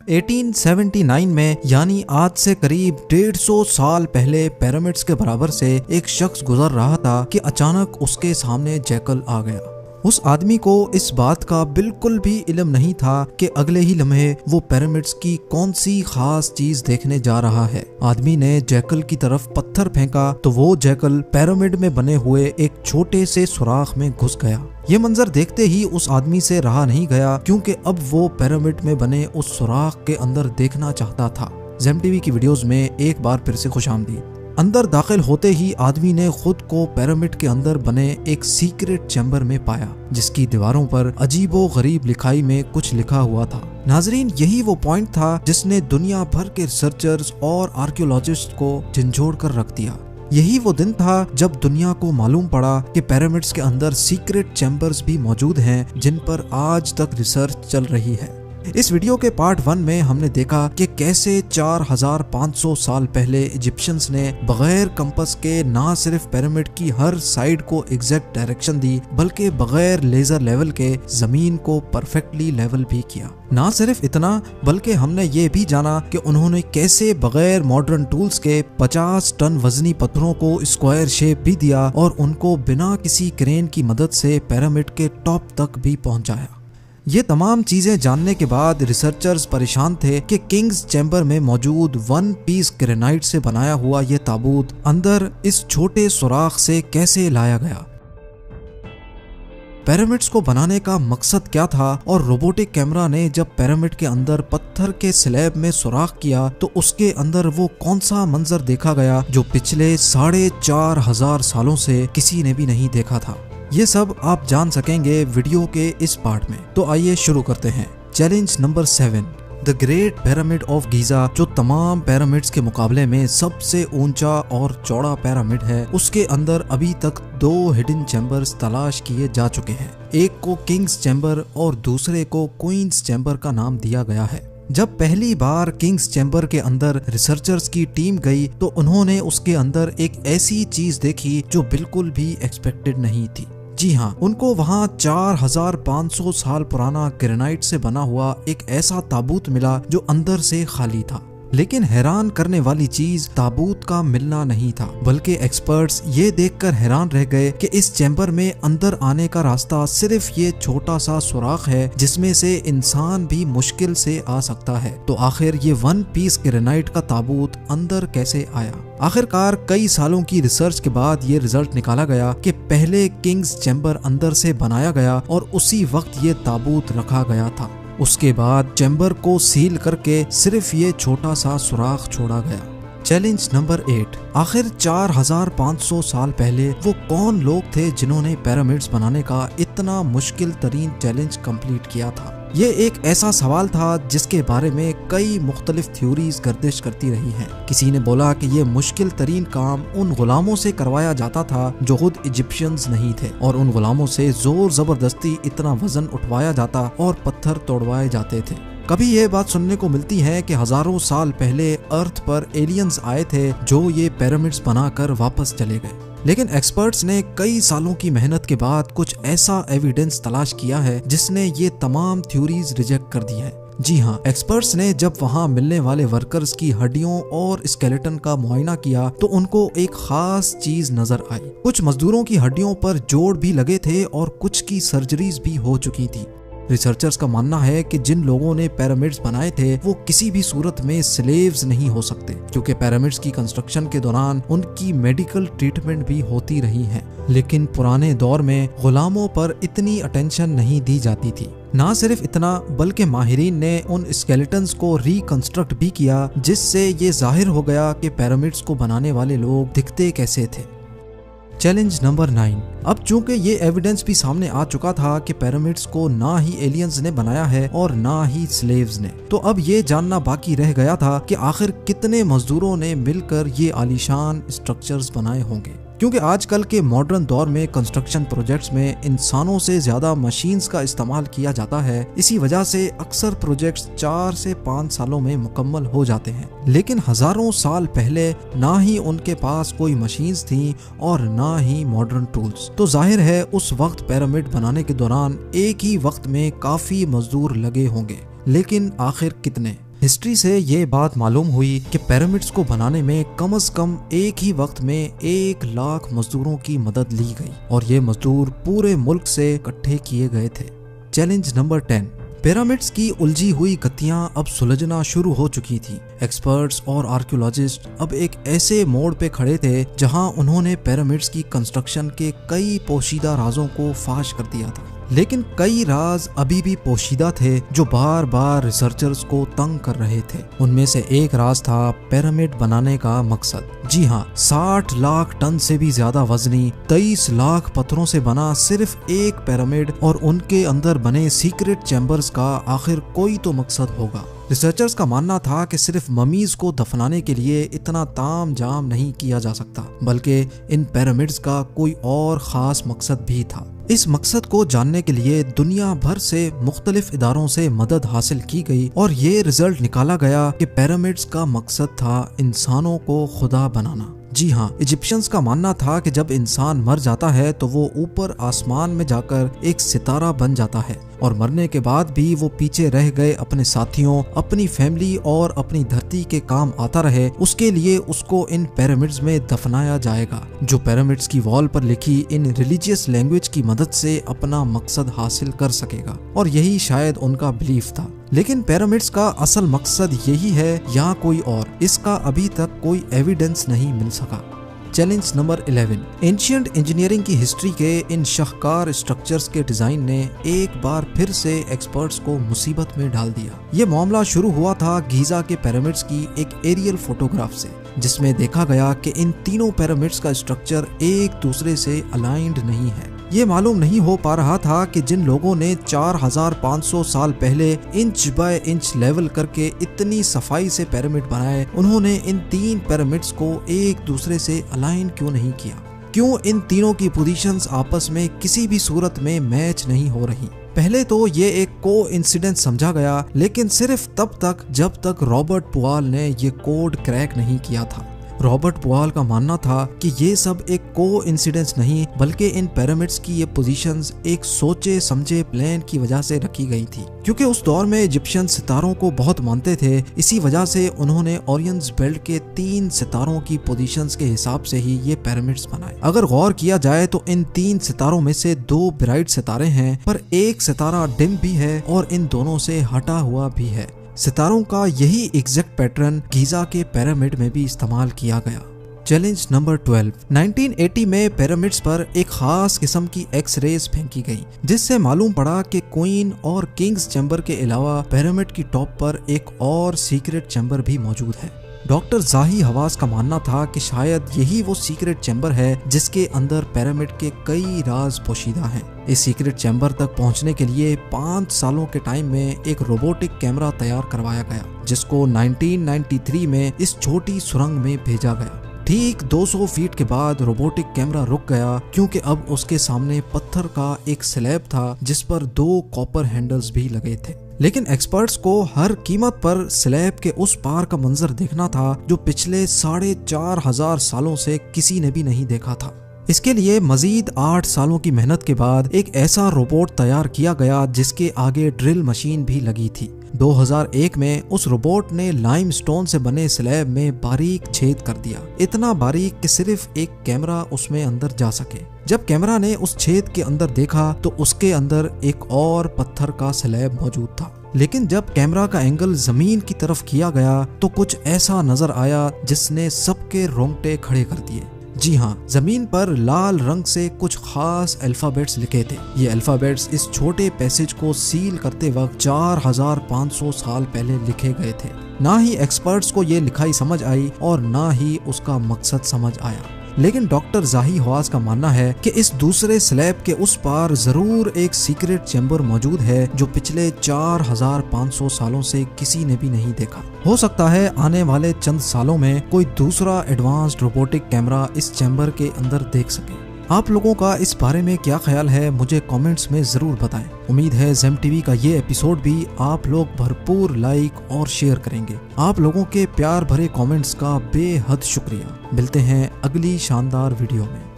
1879 में यानी आज से करीब 150 साल पहले पिरामिड्स के बराबर से एक शख्स गुजर रहा था कि अचानक उसके सामने जैकल आ गया। उस आदमी को इस बात का बिल्कुल भी इल्म नहीं था कि अगले ही लम्हे वो पिरामिड्स की कौन सी खास चीज देखने जा रहा है। आदमी ने जैकल की तरफ पत्थर फेंका तो वो जैकल पिरामिड में बने हुए एक छोटे से सुराख में घुस गया। ये मंजर देखते ही उस आदमी से रहा नहीं गया, क्योंकि अब वो पिरामिड में बने उस सुराख के अंदर देखना चाहता था। ज़ेम टीवी की वीडियोस में एक बार फिर से खुशामदीद। अंदर दाखिल होते ही आदमी ने खुद को पिरामिड के अंदर बने एक सीक्रेट चैम्बर में पाया, जिसकी दीवारों पर अजीबो गरीब लिखाई में कुछ लिखा हुआ था। नाजरीन, यही वो पॉइंट था जिसने दुनिया भर के रिसर्चर्स और आर्कियोलॉजिस्ट को झंझोड़ कर रख दिया। यही वो दिन था जब दुनिया को मालूम पड़ा कि पिरामिड्स के अंदर सीक्रेट चैम्बर्स भी मौजूद हैं, जिन पर आज तक रिसर्च चल रही है। इस वीडियो के पार्ट 1 में हमने देखा कि कैसे 4500 साल पहले इजिप्शियंस ने बगैर कंपास के ना सिर्फ पिरामिड की हर साइड को एग्जैक्ट डायरेक्शन दी, बल्कि बगैर लेजर लेवल के जमीन को परफेक्टली लेवल भी किया। ना सिर्फ इतना, बल्कि हमने ये भी जाना कि उन्होंने कैसे बगैर मॉडर्न टूल्स के 50 टन वजनी पत्थरों को स्क्वायर शेप भी दिया और उनको बिना किसी क्रेन की मदद से पिरामिड के टॉप तक भी पहुंचाया। ये तमाम चीजें जानने के बाद रिसर्चर्स परेशान थे कि किंग्स चैम्बर में मौजूद 1 पीस ग्रेनाइट से बनाया हुआ ये ताबूत अंदर इस छोटे सुराख से कैसे लाया गया। पिरामिड्स को बनाने का मकसद क्या था और रोबोटिक कैमरा ने जब पिरामिड के अंदर पत्थर के स्लैब में सुराख किया तो उसके अंदर वो कौन सा मंजर देखा गया जो पिछले 4500 सालों से किसी ने भी नहीं देखा था। ये सब आप जान सकेंगे वीडियो के इस पार्ट में। तो आइए शुरू करते हैं। Challenge number 7, the great pyramid of Giza, जो तमाम पिरामिड्स के मुकाबले में सबसे ऊंचा और चौड़ा पिरामिड है। उसके अंदर अभी तक 2 हिडन चैम्बर्स तलाश किए जा चुके हैं। एक को किंग्स चैम्बर और दूसरे को क्वींस चैम्बर का नाम दिया गया है। जब पहली बार किंग्स चैम्बर के अंदर रिसर्चर्स की टीम गई तो उन्होंने उसके अंदर एक ऐसी चीज देखी जो बिल्कुल भी एक्सपेक्टेड नहीं थी। जी हाँ, उनको वहाँ 4500 साल पुराना ग्रेनाइट से बना हुआ एक ऐसा ताबूत मिला जो अंदर से खाली था। लेकिन हैरान करने वाली चीज ताबूत का मिलना नहीं था, बल्कि एक्सपर्ट्स ये देखकर हैरान रह गए कि इस चैम्बर में अंदर आने का रास्ता सिर्फ ये छोटा सा सुराख है जिसमें से इंसान भी मुश्किल से आ सकता है। तो आखिर ये 1 पीस ग्रेनाइट का ताबूत अंदर कैसे आया? आखिरकार कई सालों की रिसर्च के बाद ये रिजल्ट निकाला गया कि पहले किंग्स चैम्बर अंदर से बनाया गया और उसी वक्त ये ताबूत रखा गया था। उसके बाद चैम्बर को सील करके सिर्फ ये छोटा सा सुराख छोड़ा गया। चैलेंज नंबर 8, आखिर 4500 साल पहले वो कौन लोग थे जिन्होंने पिरामिड्स बनाने का इतना मुश्किल तरीन चैलेंज कंप्लीट किया था? ये एक ऐसा सवाल था जिसके बारे में कई मुख्तलिफ थ्योरीज गर्दिश करती रही हैं। किसी ने बोला कि ये मुश्किल तरीन काम उन गुलामों से करवाया जाता था जो खुद इजिप्शियंस नहीं थे, और उन गुलामों से जोर जबरदस्ती इतना वजन उठवाया जाता और पत्थर तोड़वाए जाते थे। कभी ये बात सुनने को मिलती है कि हजारों साल पहले अर्थ पर एलियंस आए थे जो ये पिरामिड्स बनाकर वापस चले गए। लेकिन एक्सपर्ट्स ने कई सालों की मेहनत के बाद कुछ ऐसा एविडेंस तलाश किया है जिसने ये तमाम थ्योरीज रिजेक्ट कर दी है। जी हाँ, एक्सपर्ट्स ने जब वहाँ मिलने वाले वर्कर्स की हड्डियों और स्केलेटन का मुआयना किया तो उनको एक खास चीज नजर आई। कुछ मजदूरों की हड्डियों पर जोड़ भी लगे थे और कुछ की सर्जरीज भी हो चुकी थी। रिसर्चर्स का मानना है कि जिन लोगों ने पिरामिड्स बनाए थे वो किसी भी सूरत में स्लेव्स नहीं हो सकते, क्योंकि पिरामिड्स की कंस्ट्रक्शन के दौरान उनकी मेडिकल ट्रीटमेंट भी होती रही है। लेकिन पुराने दौर में गुलामों पर इतनी अटेंशन नहीं दी जाती थी। ना सिर्फ इतना, बल्कि माहिरीन ने उन स्केलेटन्स को रिकंस्ट्रक्ट भी किया, जिससे ये जाहिर हो गया कि पिरामिड्स को बनाने वाले लोग दिखते कैसे थे। चैलेंज नंबर 9, अब चूंकि ये एविडेंस भी सामने आ चुका था कि पिरामिड्स को ना ही एलियंस ने बनाया है और ना ही स्लेव्स ने, तो अब ये जानना बाकी रह गया था कि आखिर कितने मजदूरों ने मिलकर ये आलीशान स्ट्रक्चर्स बनाए होंगे। क्योंकि आजकल के मॉडर्न दौर में कंस्ट्रक्शन प्रोजेक्ट्स में इंसानों से ज्यादा मशीन्स का इस्तेमाल किया जाता है। इसी वजह से अक्सर प्रोजेक्ट्स 4 से 5 सालों में मुकम्मल हो जाते हैं। लेकिन हजारों साल पहले ना ही उनके पास कोई मशीन्स थी और ना ही मॉडर्न टूल्स, तो जाहिर है उस वक्त पिरामिड बनाने के दौरान एक ही वक्त में काफी मजदूर लगे होंगे। लेकिन आखिर कितने? हिस्ट्री से ये बात मालूम हुई कि पिरामिड्स को बनाने में कम से कम एक ही वक्त में 1 लाख मजदूरों की मदद ली गई और ये मजदूर पूरे मुल्क से इकट्ठे किए गए थे। Challenge number 10। पिरामिड्स की उलझी हुई गतियां अब सुलझना शुरू हो चुकी थी। एक्सपर्ट्स और आर्कियोलॉजिस्ट अब एक ऐसे मोड़ पे खड़े थे जहां उन्होंने पिरामिड्स की कंस्ट्रक्शन के कई पोशीदा राजों को फाश कर दिया था, लेकिन कई राज अभी भी पोशीदा थे जो बार बार रिसर्चर्स को तंग कर रहे थे। उनमें से एक राज था पिरामिड बनाने का मकसद। जी हाँ, 60 लाख टन से भी ज्यादा वजनी 23 लाख पत्थरों से बना सिर्फ एक पिरामिड और उनके अंदर बने सीक्रेट चैम्बर्स का आखिर कोई तो मकसद होगा। रिसर्चर्स का मानना था कि सिर्फ ममीज को दफनाने के लिए इतना ताम जाम नहीं किया जा सकता, बल्कि इन पिरामिड्स का कोई और खास मकसद भी था। इस मकसद को जानने के लिए दुनिया भर से मुख्तलिफ इदारों से मदद हासिल की गई और ये रिजल्ट निकाला गया कि पिरामिड्स का मकसद था इंसानों को खुदा बनाना। जी हाँ, इजिप्शियंस का मानना था कि जब इंसान मर जाता है तो वो ऊपर आसमान में जाकर एक सितारा बन जाता है और मरने के बाद भी वो पीछे रह गए अपने साथियों, अपनी फैमिली और अपनी धरती के काम आता रहे, उसके लिए उसको इन पिरामिड्स में दफनाया जाएगा, जो पिरामिड्स की वॉल पर लिखी इन रिलीजियस लैंग्वेज की मदद से अपना मकसद हासिल कर सकेगा। और यही शायद उनका बिलीफ था। लेकिन पिरामिड्स का असल मकसद यही है या कोई और, इसका अभी तक कोई एविडेंस नहीं मिल सका। Challenge number 11। एंशिएंट इंजीनियरिंग की हिस्ट्री के इन शाहकार स्ट्रक्चर्स के डिजाइन ने एक बार फिर से एक्सपर्ट्स को मुसीबत में डाल दिया। ये मामला शुरू हुआ था गीजा के पिरामिड्स की एक एरियल फोटोग्राफ से, जिसमें देखा गया कि इन तीनों पिरामिड्स का स्ट्रक्चर एक दूसरे से अलाइंड नहीं है। ये मालूम नहीं हो पा रहा था कि जिन लोगों ने 4500 साल पहले इंच बाय इंच लेवल करके इतनी सफाई से पिरामिड बनाए, उन्होंने इन 3 पिरामिड्स को एक दूसरे से अलाइन क्यों नहीं किया। क्यों इन तीनों की पोजीशंस आपस में किसी भी सूरत में मैच नहीं हो रही। पहले तो ये एक कोइंसिडेंस समझा गया, लेकिन सिर्फ तब तक जब तक रॉबर्ट पुआल ने ये कोड क्रैक नहीं किया था। रॉबर्ट पुआल का मानना था कि ये सब एक कोइंसिडेंस नहीं, बल्कि इन पिरामिड्स की ये पोजीशंस एक सोचे समझे प्लान की वजह से रखी गई थी। क्योंकि उस दौर में इजिप्शियन सितारों को बहुत मानते थे, इसी वजह से उन्होंने ओरियंस बेल्ट के 3 सितारों की पोजीशंस के हिसाब से ही ये पिरामिड्स बनाए। अगर गौर किया जाए तो इन 3 सितारों में से 2 ब्राइट सितारे हैं, पर एक सितारा डिम भी है और इन दोनों से हटा हुआ भी है। सितारों का यही एग्जैक्ट पैटर्न गीजा के पिरामिड में भी इस्तेमाल किया गया। Challenge number 12। 1980 में पिरामिड्स पर एक खास किस्म की एक्स रेज फेंकी गई, जिससे मालूम पड़ा कि क्वीन और किंग्स चैम्बर के अलावा पिरामिड की टॉप पर एक और सीक्रेट चैम्बर भी मौजूद है। डॉक्टर जाही हवास का मानना था कि शायद यही वो सीक्रेट चैम्बर है जिसके अंदर पिरामिड के कई राज पोशीदा हैं। इस सीक्रेट चैम्बर तक पहुंचने के लिए 5 सालों के टाइम में एक रोबोटिक कैमरा तैयार करवाया गया, जिसको 1993 में इस छोटी सुरंग में भेजा गया। ठीक 200 फीट के बाद रोबोटिक कैमरा रुक गया, क्योंकि अब उसके सामने पत्थर का एक स्लैब था जिस पर 2 कॉपर हैंडल्स भी लगे थे। लेकिन एक्सपर्ट्स को हर कीमत पर स्लैब के उस पार का मंजर देखना था जो पिछले 4500 सालों से किसी ने भी नहीं देखा था। इसके लिए मजीद 8 सालों की मेहनत के बाद एक ऐसा रोबोट तैयार किया गया जिसके आगे ड्रिल मशीन भी लगी थी। 2001 में उस रोबोट ने लाइमस्टोन से बने स्लैब में बारीक छेद कर दिया, इतना बारीक कि सिर्फ एक कैमरा उसमें अंदर जा सके। जब कैमरा ने उस छेद के अंदर देखा तो उसके अंदर एक और पत्थर का स्लैब मौजूद था। लेकिन जब कैमरा का एंगल जमीन की तरफ किया गया तो कुछ ऐसा नजर आया जिसने सबके रोंगटे खड़े कर दिए। जी हाँ, जमीन पर लाल रंग से कुछ खास अल्फाबेट्स लिखे थे। ये अल्फाबेट्स इस छोटे पैसेज को सील करते वक्त 4500 साल पहले लिखे गए थे। ना ही एक्सपर्ट्स को ये लिखाई समझ आई और ना ही उसका मकसद समझ आया। लेकिन डॉक्टर जाही हवास का मानना है कि इस दूसरे स्लैब के उस पार जरूर एक सीक्रेट चैम्बर मौजूद है जो पिछले 4500 सालों से किसी ने भी नहीं देखा। हो सकता है आने वाले चंद सालों में कोई दूसरा एडवांस्ड रोबोटिक कैमरा इस चैम्बर के अंदर देख सके। आप लोगों का इस बारे में क्या ख्याल है, मुझे कमेंट्स में जरूर बताएं। उम्मीद है जेम टीवी का ये एपिसोड भी आप लोग भरपूर लाइक और शेयर करेंगे। आप लोगों के प्यार भरे कमेंट्स का बेहद शुक्रिया। मिलते हैं अगली शानदार वीडियो में।